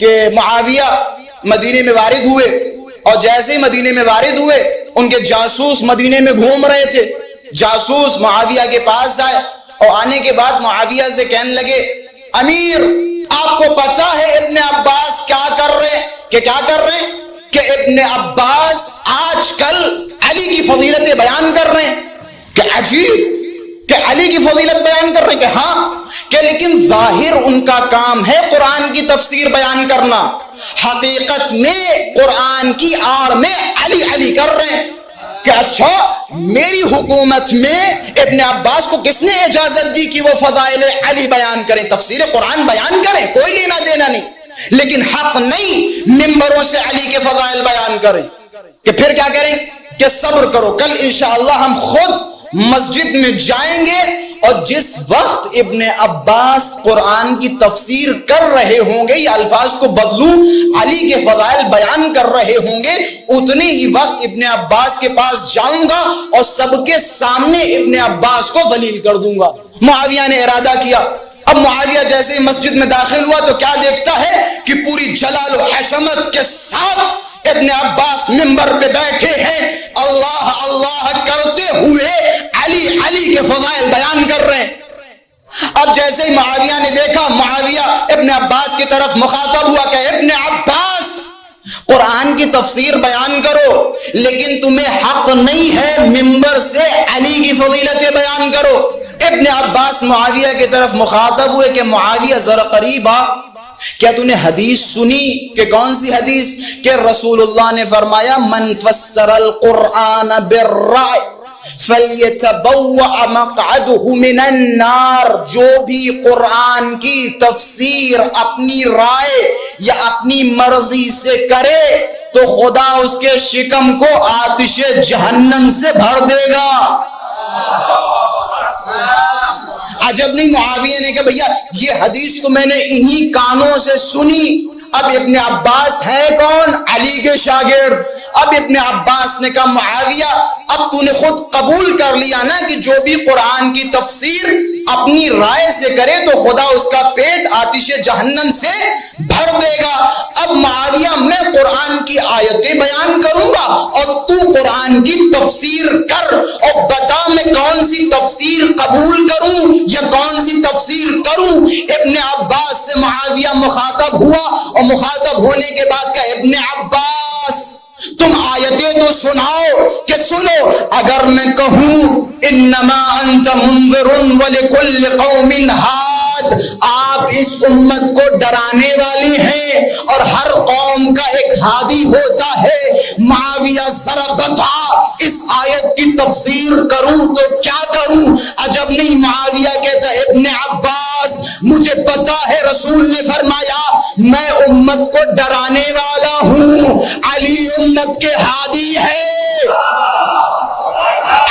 کہ معاویہ مدینے میں وارد ہوئے، اور جیسے ہی مدینے میں وارد ہوئے ان کے جاسوس مدینے میں گھوم رہے تھے، جاسوس معاویہ کے پاس آئے اور آنے کے بعد معاویہ سے کہنے لگے امیر آپ کو پتا ہے ابن عباس کیا کر رہے ہیں کہ ابن عباس آج کل علی کی فضیلتیں بیان کر رہے ہیں، کہ عجیب کہ علی کی فضیلت بیان کر رہے ہیں، کہ ہاں کہ لیکن ظاہر ان کا کام ہے قرآن کی تفسیر بیان کرنا، حقیقت میں قرآن کی آڑ میں علی علی کر رہے ہیں، کہ اچھا میری حکومت میں ابن عباس کو کس نے اجازت دی کہ وہ فضائل علی بیان کریں، تفسیر قرآن بیان کریں، کوئی لینا دینا نہیں، لیکن حق نہیں ممبروں سے علی کے فضائل بیان کریں، کہ پھر کیا کریں کہ صبر کرو، کل انشاءاللہ ہم خود مسجد میں جائیں گے اور جس وقت ابن عباس قرآن کی تفسیر کر رہے ہوں گے یا الفاظ کو بدلوں علی کے فضائل بیان کر رہے ہوں گے اتنے ہی وقت ابن عباس کے پاس جاؤں گا اور سب کے سامنے ابن عباس کو ذلیل کر دوں گا۔ معاویہ نے ارادہ کیا۔ اب معاویہ جیسے ہی مسجد میں داخل ہوا تو کیا دیکھتا ہے کہ پوری جلال و حشمت کے ساتھ ابن عباس منبر پہ بیٹھے ہیں، اللہ اللہ کرتے ہوئے علی علی کے فضائل بیان کر رہے ہیں۔ اب جیسے ہی معاویہ نے دیکھا، معاویہ ابن عباس کی طرف مخاطب ہوا کہ ابن عباس قرآن کی تفسیر بیان کرو، لیکن تمہیں حق نہیں ہے منبر سے علی کی فضیلتیں بیان کرو۔ ابن عباس معاویہ کی طرف مخاطب ہوئے کہ معاویہ ذرا قریب آ، کیا تو نے حدیث سنی؟ کہ کون سی حدیث؟ کہ رسول اللہ نے فرمایا من فسر القرآن بالرائے فَلْيَتَبَوَّأَ مَقْعَدُهُ مِنَ النَّارِ، جو بھی قرآن کی تفسیر اپنی رائے یا اپنی مرضی سے کرے تو خدا اس کے شکم کو آتش جہنم سے بھر دے گا۔ عجب نہیں معاویہ نے کہ بھیا یہ حدیث تو میں نے انہی کانوں سے سنی۔ اب ابن عباس ہے کون؟ علی کے شاگرد۔ اب ابن عباس نے کہا معاویہ اب تو نے خود قبول کر لیا نا کہ جو بھی قرآن کی تفسیر اپنی رائے سے کرے تو خدا اس کا پیٹ آتش جہنم سے بھر دے گا۔ اب معاویہ میں قرآن کی آیتیں بیان کروں گا اور تو قرآن کی تفسیر کر، اور بتا میں کون سی تفسیر قبول کروں یا کون سی تفسیر کروں۔ ابن عباس سے معاویہ مخاطب ہوا اور مخاطب ہونے کے بعد کہا ابن عباس تم آیتیں تو سناؤ، کہ سنو اگر میں کہوں انما انت منذر ولکل قوم ہاد، آپ اس امت کو ڈرانے والی ہیں اور ہر قوم کا ایک ہادی ہوتا ہے، معاویہ ذرا بتا اس آیت کی تفسیر کروں تو کیا کروں؟ عجب نہیں معاویہ کہتا ہے ابن عباس مجھے پتا ہے رسول نے فرمایا میں امت کو ڈرانے والا ہوں، علی امت کے ہادی ہے،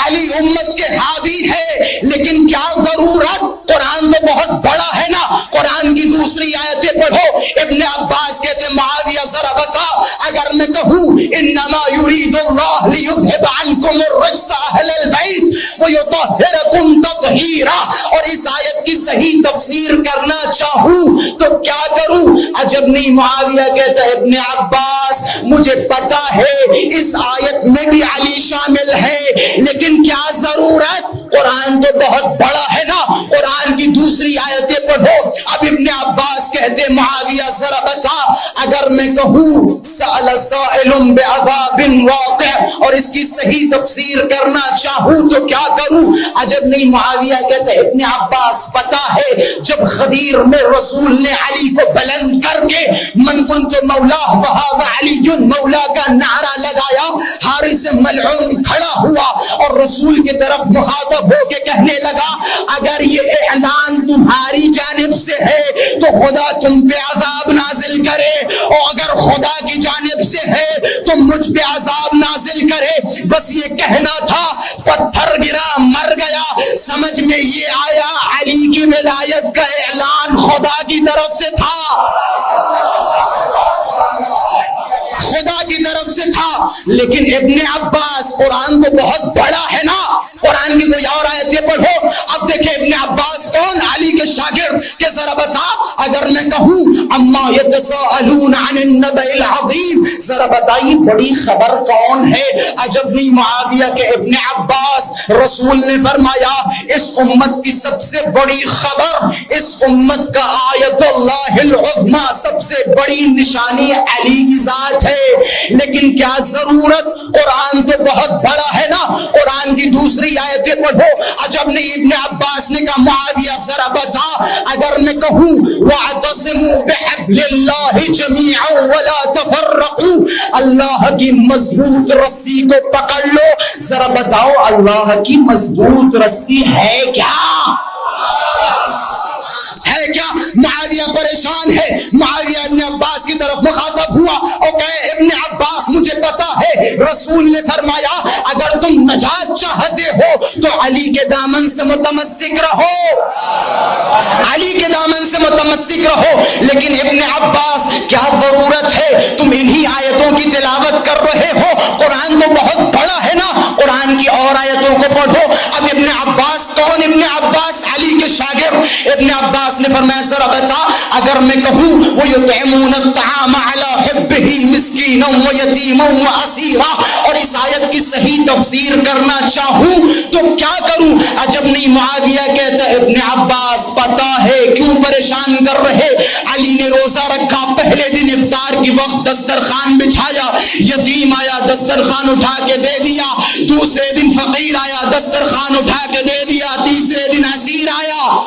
علی امت کے ہادی ہے، لیکن کیا ضرورت؟ قرآن تو بہت بڑا ہے نا، قرآن کی دوسری آیتیں پڑھو۔ ابن عباس کہتے معاویہ ذرا بتا اگر میں کہوں انما یرید اللہ لیذھب عنکم الرجس اہل البیت ویطہرکم تطہیرا، اور اس آیت کی صحیح تفسیر کرنا چاہوں تو کیا کروں؟ عجب نہیں معاویہ کہتا ہے ابن عباس مجھے پتا ہے اس آیت میں بھی علی شامل ہے، لیکن کیا ضرورت؟ قرآن تو بہت بڑا ہے نا، قرآن کی دوسری آیتیں پڑھو۔ اب ابن عباس کہتے معاویہ ذرا بتا اگر میں کہوں سأل سائل بعذاب واقع اور اس کی صحیح تفسیر کرنا چاہوں تو کیا کروں؟ عجب نہیں معاویہ کہتے ابن عباس پتا ہے جب غدیر میں رسول نے علی کو بلند کر کے من کنت مولا فہذا علی مولا کا نعرہ لگایا، حارث ملعون کھڑا ہوا اور رسول کی طرف مخاطب ہو کے کہنے لگا اگر یہ اعلان تمہاری جانب سے ہے تو خدا تم پہ عذاب نازل کرے، اور اگر خدا کی جانب سے ہے تو مجھ پہ عذاب نازل کرے۔ بس یہ کہنا تھا، پتھر گرا مر گیا، سمجھ میں یہ آیا علی کی ولایت کا اعلان خدا کی طرف سے تھا، خدا کی طرف سے تھا۔ لیکن ابن عباس قرآن تو بہت بڑا ہے نا، قرآن کی کوئی اور آیتیں پڑھو۔ اب دیکھیں ابن عباس کون؟ علی کے شاگرد، کہ ذرا بتا اگر میں کہوں اما يتساءلون عن النبأ العظیم. ذرا بتائیے بڑی خبر کون ہے؟ عجب نہیں معاویہ کے ابن عباس. رسول نے فرمایا اس امت کی سب سے بڑی خبر، اس امت کا آیت اللہ العظمی، سب سے بڑی نشانی علی کی ذات ہے. لیکن کیا ضرورت؟ قرآن تو بہت بڑا ہے نا. قرآن کی دوسری آیتیں پڑھو. عجب نہیں ابن عباس نے کہا معاویہ ذرا بتا، اگر میں کہوں وَاعْتَصِمُوا بِحَبْلِ اللَّهِ جَمِيعًا وَلَا تَفَرَّقُوا، اللہ کی مضبوط رسی کو پکڑ لو، ذرا بتاؤ اللہ کی مضبوط رسی ہے کیا؟ ہے کیا؟ معاویہ پریشان ہے. معاویہ ابن عباس کی طرف مخاطب ہوا اور کہے ابن عباس مجھے پتا ہے رسول نے فرمایا اگر تم نجات چاہتے ہو تو علی کے دامن سے متمسک رہو، علی کے دامن سے متمسک رہو. لیکن ابن عباس کیا ضرورت ہے؟ تم انہی آیتوں کی تلاوت کر رہے ہو، قرآن تو بہت بڑا ہے نا، قرآن کی اور آیتوں کو پڑھو. اب ابن عباس کون؟ ابن عباس علی کے شاگرد. ابن عباس نے فرمایا ذرا بتا، اگر میں کہوں وَيُطْعِمُونَ الطَّعَامَ عَلَى حِبِّهِ مِسْكِينًا وَيَتِيمًا وَأَسِيرًا، اور اس آیت کی صحیح تفسیر کرنا چاہوں تو کیا کروں؟ عجب نہیں معاویہ کہتا ابن عباس پتا ہے کیوں پریشان کر رہے. علی نے روزہ رکھا، پہلے دن افطار کی وقت دسترخوان بچھایا، یتیم آیا دسترخوان اٹھا کے دے دیا، دوسرے دن فقیر آیا دسترخوان اٹھا کے دے دیا، تیسرے دن اسیر آیا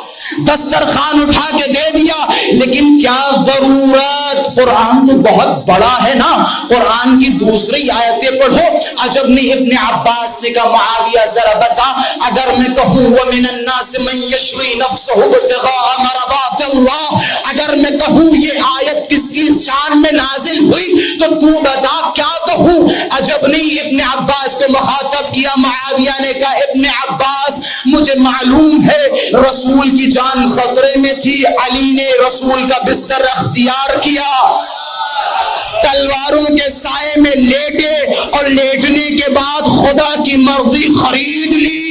دسترخوان اٹھا کے دے دیا. لیکن کیا ضرورت؟ قرآن تو بہت بڑا ہے نا. قرآن کی دوسری آیتیں پڑھو. عجب نہیں ابن عباس نے کہا معاویہ ذرا بتا، اگر میں کہوں وَمِنَ النَّاسِ مَن يَشْرِي نَفْسَهُ ابْتِغَاءَ مَرْضَاتِ اللَّهِ، اگر میں کہوں یہ آیت کس کی شان میں نازل ہوئی تو تو بتا کیا کہوں؟ عجب نہیں ابن عباس کو مخاطب کیا. معاویہ نے کہا ابن عباس مجھے معلوم ہے رسول کی جان خطرے میں تھی، علی نے رسول کا بستر اختیار کیا، تلواروں کے سائے میں لیٹے اور لیٹنے کے بعد خدا کی مرضی خرید لی.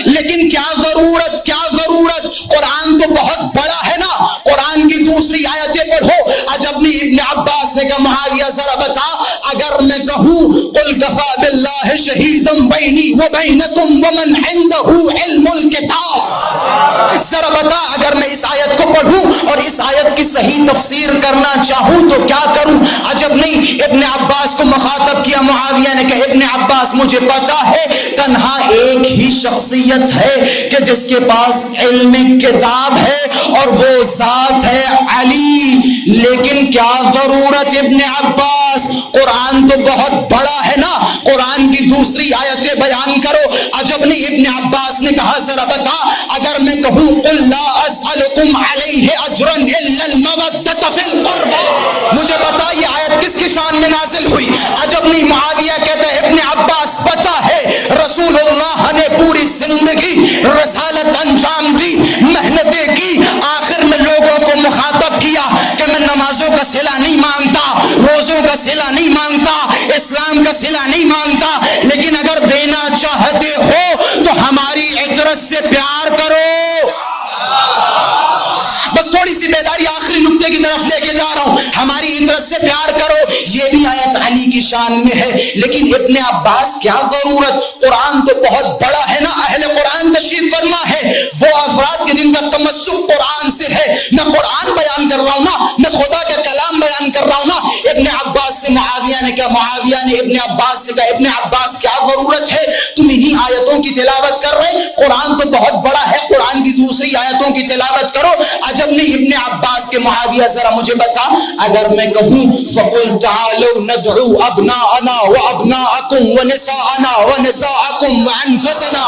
لیکن کیا ضرورت؟ کیا ضرورت؟ قرآن تو بہت بڑا ہے نا. قرآن کی دوسری آیتیں پڑھو. عجب نہیں ابن عباس نے کہا معاویہ ذرا بتا، اگر میں کہوں قل کفا باللہ شہیدا بینی وبینکم ومن عنده علم الکتاب، ذرا بتا اگر میں اس آیت کو پڑھوں اور اس آیت کی صحیح تفسیر کرنا چاہوں تو کیا کروں؟ عجب نہیں ابن عباس کو مخاطب کیا. معاویہ نے کہا ابن عباس مجھے پتا ہے تنہا ایک ہی شخصیت ہے کہ جس کے پاس علم کتاب ہے اور وہ ذات ہے علی. لیکن کیا ضرورت ابن عباس؟ قرآن تو بہت بڑا ہے نا. قرآن کی دوسری آیتیں بیان کرو. عجب نہیں ابن عباس نے کہا ذرا بتا، اگر میں کہوں قل لا اسألکم علیہ اجرا الا المودۃ فی القربى، مجھے بتا یہ آیت کس کی شان میں نازل ہوئی؟ عجب نہیں معاویہ کہتا ہے ابن عباس پتا ہے رسول اللہ نے پوری زندگی رسالت انجام دی، محنتیں کی، آخر میں لوگوں کو مخاطب کیا کہ میں نمازوں کا صلہ نہیں مانگتا، روزوں کا صلہ نہیں مانگتا، اسلام کا صلہ نہیں مانگتا، لیکن اگر دینا چاہتے ہو تو ہماری عطرت سے پیار کرو. بس تھوڑی سی بیداری آخری نقطے کی طرف لے کے جا رہا ہوں. ہماری عطرت سے پیار کرو، یہ بھی آیت علی کی شان میں ہے. لیکن ابن عباس کیا ضرورت؟ قرآن تو بہت بڑا ہے نا. اہل قرآن تشریف فرما ہے وہ افراد کے جن کا تمسک قرآن سے ہے. میں قرآن بیان کر رہا ہوں نا، میں خدا کا کلام بیان کر رہا ہوں نا. ابن عباس سے معاویہ نے کہا، معاویہ نے ابن عباس سے کہا ابن عباس کیا ضرورت ہے؟ تم انہی آیتوں کی تلاوت کر رہے، قرآن تو بہت بڑا ہے، قرآن کی دوسری آیتوں کی تلاوت کرو. عجب نہیں ابن عباس کے معاویہ ذرا مجھے بتا، اگر میں کہوں فقل تعالوا ندعو ابناءنا وابناءکم ونساءنا ونساءکم وانفسنا،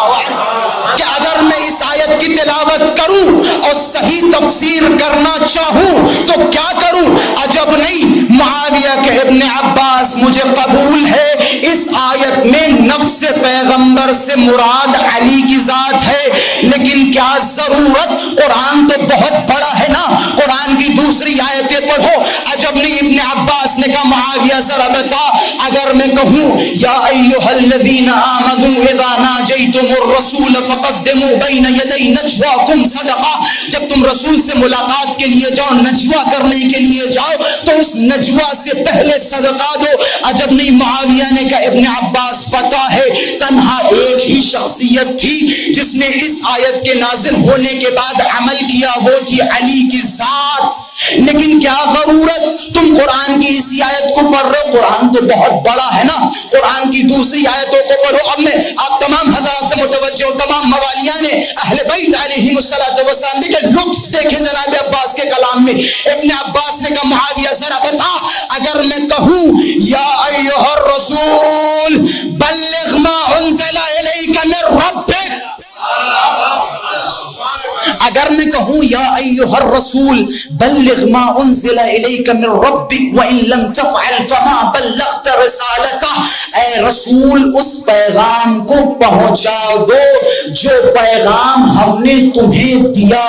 کہ اگر میں اس آیت کی تلاوت کروں اور صحیح تفسیر کرنا چاہوں تو کیا کروں؟ عجب نہیں معاویہ کہ ابن عباس مجھے قبول ہے اس آیت میں نفس پیغمبر اکبر سے مراد علی کی ذات ہے، لیکن کیا ضرورت، قرآن تو بہت بڑا ہے نا، قرآن کی دوسری آیتیں پڑھو۔ عجب نہیں، ابن عباس نے کہا معاویہ ذرا بتا، اگر میں کہوں یا ایھا الذین آمنوا اذا ناجیتم الرسول فقدموا بین یدی نجواکم صدقہ، جب تم رسول سے ملاقات کے لیے جاؤ، نجوا کرنے کے لیے جاؤ، تو اس نجوا سے پہلے صدقہ دو۔ عجب نہیں، معاویہ نے کہا ابن عباس پتہ ہے تنہا ایک ہی شخصیت تھی جس نے اس آیت کے نازل ہونے کے بعد عمل کیا، وہ تھی علی کی ذات۔ لیکن کیا ضرورت، تم قرآن کی اسی آیت کو پڑھ رہے ہو، قرآن تو بہت بڑا ہے نا، قرآن کی دوسری آیتوں کو پڑھو۔ اب میں آپ تمام حضرات سے متوجہ ہوں، تمام موالیان اہل بیت علیہم الصلوۃ والسلام، دیکھیں لطف دیکھیں جناب عباس کے کلام میں۔ ابن عباس نے کہا معاویہ ذرا بتا، اگر میں کہوں یا ایھا الرسول بلغ ما انزل الیک من ربک، اگر میں کہوں یا ایھا الرسول بلغ ما انزل الیک من ربک وان لم تفعل فما بلغت رسالتہ، اے رسول اس پیغام کو پہنچا دو جو پیغام ہم نے تمہیں دیا۔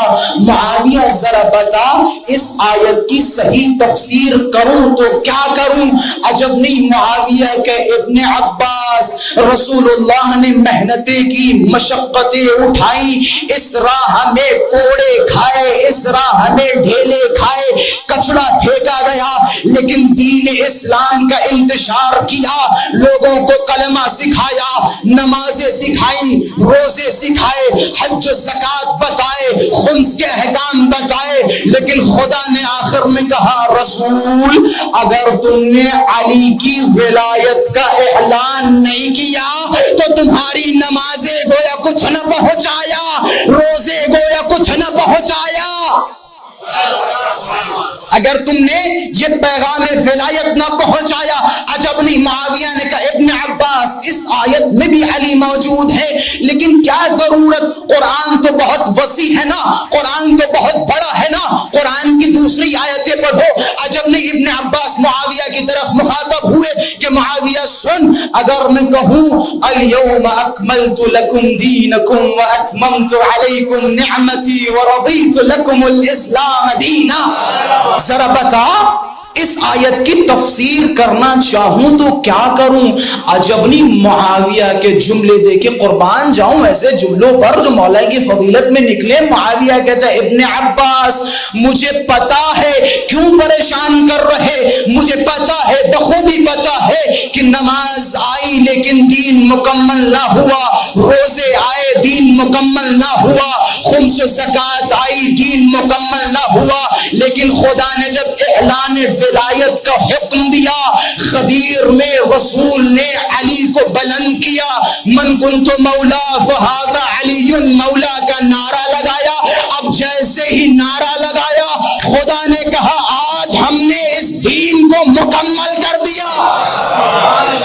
معاویہ ذرا بتا اس آیت کی صحیح تفسیر کروں تو کیا کروں؟ عجب نہیں، معاویہ کہ ابن عباس، رسول اللہ نے محنتیں کی، مشقتیں اٹھائی، اس راہ میں کوڑے کھائے، اس راہ میں ڈھیلے کھائے، کچڑا پھینکا گیا، لیکن دین اسلام کا انتشار کیا، لوگوں کو کلمہ سکھایا، نمازیں سکھائی، روزے سکھائے، حج و زکوٰۃ بتائے، خمس کے احکام بتائے، لیکن خدا نے آخر میں کہا رسول اگر تم نے علی کی ولایت کا اعلان نہیں کیا تو تمہاری نمازیں گویا کچھ نہ پہنچایا، روزے گویا کچھ نہ پہنچایا۔ اگر تم نے یہ پیغام ولایت نہ پہنچایا۔ عجب نہیں، معاویہ نے کہا ابن عباس اس آیت میں بھی علی موجود ہے، لیکن کیا ضرورت، قرآن تو بہت وسیع ہے نا، قرآن تو بہت بڑا ہے نا، قرآن کی دوسری آیتیں پڑھو۔ عجب نہیں، ابن عباس معاویہ کی طرف مخاطب ہوئے کہ معاویہ سن، اگر میں کہوں الیوم اکملت لکم دینکم واتممت علیکم نعمتی ورضیت لکم الاسلام دینا، ذرا بتا اس آیت کی تفسیر کرنا چاہوں تو کیا کروں؟ عجبنی معاویہ کے جملے دیکھے، قربان جاؤں ایسے جملوں پر جو مولا کی فضیلت میں نکلے۔ معاویہ کہتا ہے ابن عباس مجھے پتا ہے کیوں پریشان کر رہے، مجھے پتا ہے، بخوبی پتا ہے کہ نماز آئی لیکن دین مکمل نہ ہوا، روزے آئے دین مکمل نہ ہوا، خمس و زکوٰۃ آئی دین مکمل نہ ہوا، لیکن خدا نے جب اعلان ولایت کا حکم دیا، غدیر میں رسول نے علی کو بلند کیا، من کنت مولا فہذا علی مولا کا نعرہ لگایا۔ اب جیسے ہی نعرہ لگایا، خدا نے کہا آج ہم نے اس دین کو مکمل کر دیا،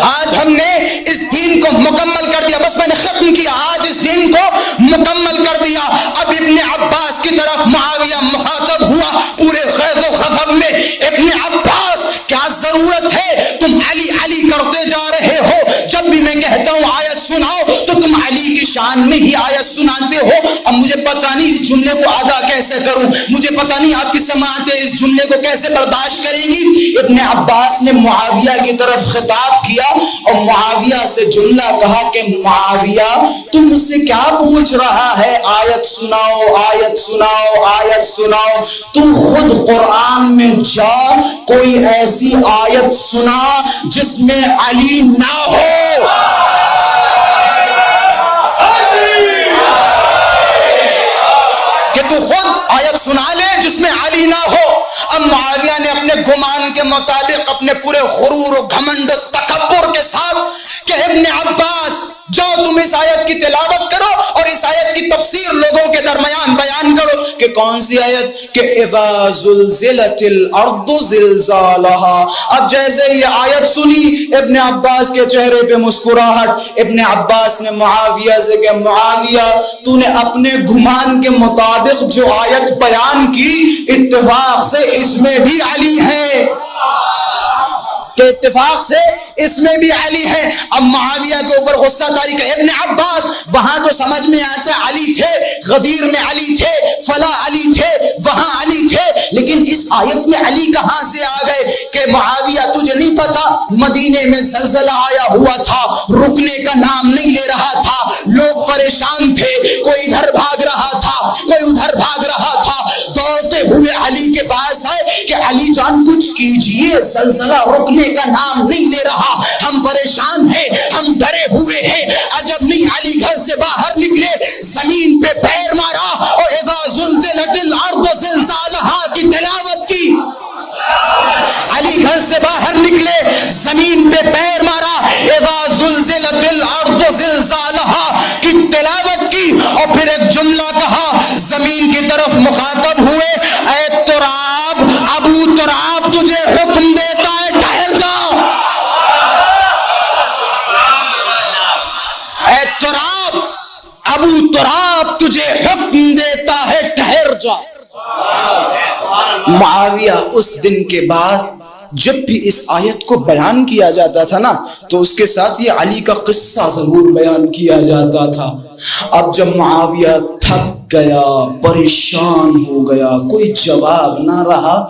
آج ہم نے اس دین کو مکمل کر دیا، بس میں نے ختم کیا، آج اس دین کو مکمل کر دیا۔ اب ابن عباس کی طرف معاویہ مخاطب ہوا پورے غیظ و غضب میں، ابن عباس کیا ضرورت ہے، تم علی علی کرتے جا رہے ہو، جب بھی میں کہتا ہوں آیت سناؤ تو تم علی کی شان میں ہی آیت سناتے ہو۔ اب مجھے پتہ نہیں اس جملے کو ادا کیسے کروں، مجھے پتہ نہیں آپ کی سماعتیں اس جملے کو کیسے برداشت کریں گی۔ ابن عباس نے معاویہ کی طرف خطاب کیا اور معاویہ سے جملہ کہا کہ معاویہ تم مجھ سے کیا پوچھ رہا ہے، آیت سناؤ، آیت سناؤ، آیت سناؤ، تم خود قرآن میں جا کوئی ایسی آیت سنا جس میں علی نہ ہو۔ کہ تو خود آیت سنا لے جس میں علی نہ ہو۔ اب معاویہ نے اپنے گمان کے مطابق اپنے پورے غرور و گھمنڈ و تکبر کے ساتھ کہ ابن عباس جاؤ تم اس آیت کی تلاوت کرو اور اس آیت کی تفسیر لوگوں کے درمیان بیان کرو۔ کہ کون سی آیت؟ کہ اذا زلزلت الارض زلزالها۔ اب جیسے یہ آیت سنی ابن عباس کے چہرے پہ مسکراہٹ، ابن عباس نے معاویہ سے کہ معاویہ تو نے اپنے گمان کے مطابق جو آیت بیان کی اتفاق سے اس میں بھی علی ہے، کہ اتفاق سے اس میں بھی علی ہے۔ اب معاویہ کے اوپر غصہ طاری کا ابن عباس وہاں تو سمجھ میں آتا علی تھے، غدیر میں علی تھے، فلاں علی تھے، وہاں علی تھے، لیکن اس آیت میں علی کہاں سے آ گئے کہ معاویہ تجھے نہیں پتا مدینے میں زلزلہ آیا ہوا تھا، رکنے کا نام نہیں لے رہا تھا، لوگ پریشان تھے، کوئی ادھر بھاگ رہا تھا، کوئی ادھر بھاگ رہا تھا، دوڑتے ہوئے علی کے پاس آئے کہ علی جان کچھ کیجئے، زلزلہ رکنے کا نام نہیں لے رہا، ہم پریشان ہیں، ہم ڈرے ہوئے ہیں۔ عجب نہیں، علی گھر سے باہر نکلے، زمین پہ پیر مارا اور اذا زلزلت الارض زلزالها کی تلاوت کی۔ علی گھر سے باہر نکلے، زمین پہ پیر مارا، اذا زلزلت الارض زلزالها کی تلاوت کی، اور پھر ایک جملہ کہا، زمین کی طرف مخاطب ہوئے، اے تراب، ابو تراب تجھے حکم دیتا ہے ٹھہر جا، اے تراب، ابو تراب تجھے حکم دیتا ہے ٹھہر جا۔ معاویہ اس دن کے بعد جب بھی اس آیت کو بیان کیا جاتا تھا نا تو اس کے ساتھ یہ علی کا قصہ ضرور بیان کیا جاتا تھا۔ اب جب معاویہ تھک گیا، پریشان ہو گیا، کوئی جواب نہ رہا،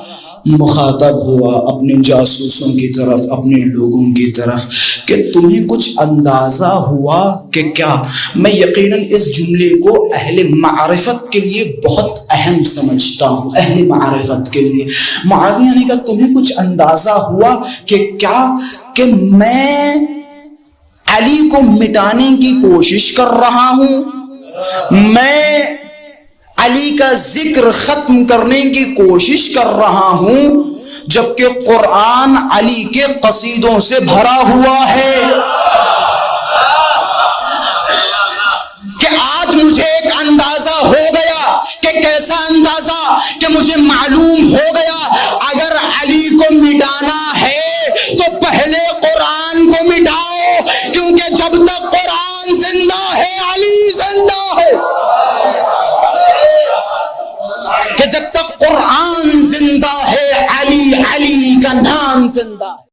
مخاطب ہوا اپنے جاسوسوں کی طرف، اپنے لوگوں کی طرف کہ تمہیں کچھ اندازہ ہوا کہ کیا؟ میں یقیناً اس جملے کو اہل معرفت کے لیے بہت اہم سمجھتا ہوں، اہل معرفت کے لیے۔ معاویہ نے کہا تمہیں کچھ اندازہ ہوا کہ کیا؟ کہ میں علی کو مٹانے کی کوشش کر رہا ہوں، میں علی کا ذکر ختم کرنے کی کوشش کر رہا ہوں، جبکہ قرآن علی کے قصیدوں سے بھرا ہوا ہے۔ کہ آج مجھے ایک اندازہ ہو گیا، کہ کیسا اندازہ؟ کہ مجھے معلوم ہو گیا اگر علی کو مٹانا ہے تو پہلے قرآن کو مٹاؤ، کیونکہ جب تک قرآن زندہ ہے علی زندہ ہے، کہ جب تک قرآن زندہ ہے علی کا نام زندہ ہے۔